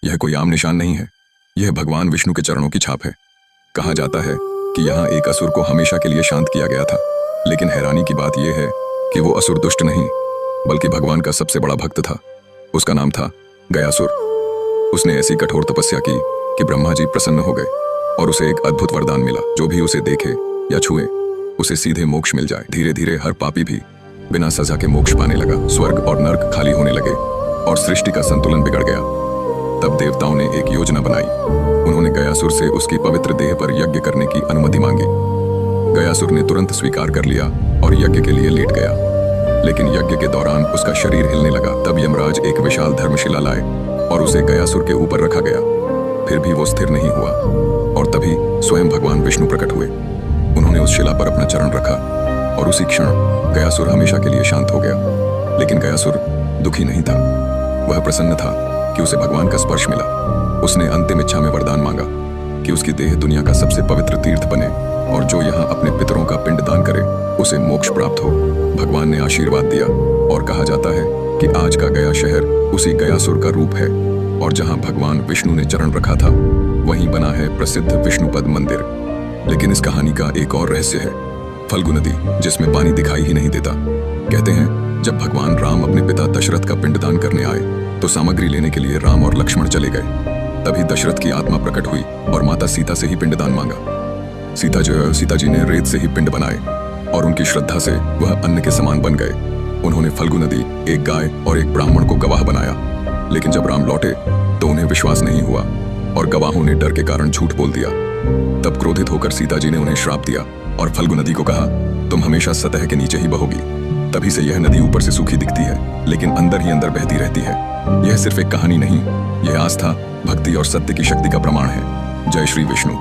यह कोई आम निशान नहीं है, यह भगवान विष्णु के चरणों की छाप है। कहा जाता है कि यहाँ एक असुर को हमेशा के लिए शांत किया गया था, लेकिन हैरानी की बात यह है कि वो असुर दुष्ट नहीं, बल्कि भगवान का सबसे बड़ा भक्त था। उसका नाम था गयासुर। उसने ऐसी कठोर तपस्या की कि ब्रह्मा जी प्रसन्न हो गए और उसे एक अद्भुत वरदान मिला, जो भी उसे देखे या छुए उसे सीधे मोक्ष मिल जाए। धीरे धीरे हर पापी भी बिना सजा के मोक्ष पाने लगा। स्वर्ग और नर्क खाली होने लगे और सृष्टि का संतुलन बिगड़ गया। तब देवताओं ने एक योजना बनाई। उन्होंने गयासुर से उसकी पवित्र देह पर यज्ञ करने की अनुमति मांगी। गयासुर ने तुरंत स्वीकार कर लिया और यज्ञ के लिए लेट गया, लेकिन यज्ञ के दौरान उसका शरीर हिलने लगा। तब यमराज एक विशाल धर्मशिला लाए और उसे गयासुर के ऊपर रखा गया। फिर भी वो स्थिर नहीं हुआ और तभी स्वयं भगवान विष्णु प्रकट हुए। उन्होंने उस शिला पर अपना चरण रखा और उसी क्षण गयासुर हमेशा के लिए शांत हो गया। लेकिन गयासुर दुखी नहीं था, वह प्रसन्न था कि उसे भगवान का स्पर्श मिला। उसने अंतिम इच्छा में वरदान मांगा कि उसकी देह दुनिया का सबसे पवित्र तीर्थ बने और जो यहाँ अपने पितरों का पिंड दान करे उसे मोक्ष प्राप्त हो। भगवान ने आशीर्वाद दिया और कहा जाता है कि आज का गया शहर उसी गयासुर का रूप है, और जहाँ भगवान विष्णु ने चरण रखा था वहीं बना है प्रसिद्ध विष्णुपद मंदिर। लेकिन इस कहानी का एक और रहस्य है, फल्गु नदी, जिसमें पानी दिखाई ही नहीं देता। कहते हैं जब भगवान राम अपने पिता दशरथ का पिंडदान करने आए तो सामग्री लेने के लिए राम और लक्ष्मण चले गए। तभी दशरथ की आत्मा प्रकट हुई और माता सीता से ही पिंडदान मांगा। सीता जी ने रेत से ही पिंड बनाए और उनकी श्रद्धा से वह अन्न के समान बन गए। उन्होंने फल्गु नदी, एक गाय और एक ब्राह्मण को गवाह बनाया। लेकिन जब राम लौटे तो उन्हें विश्वास नहीं हुआ और गवाहों ने डर के कारण झूठ बोल दिया। तब क्रोधित होकर सीता जी ने उन्हें श्राप दिया और फल्गु नदी को कहा, तुम हमेशा सतह के नीचे ही बहोगी। तभी से यह नदी ऊपर से सूखी दिखती है, लेकिन अंदर ही अंदर बहती रहती है। यह सिर्फ एक कहानी नहीं, यह आस्था, भक्ति और सत्य की शक्ति का प्रमाण है। जय श्री विष्णु।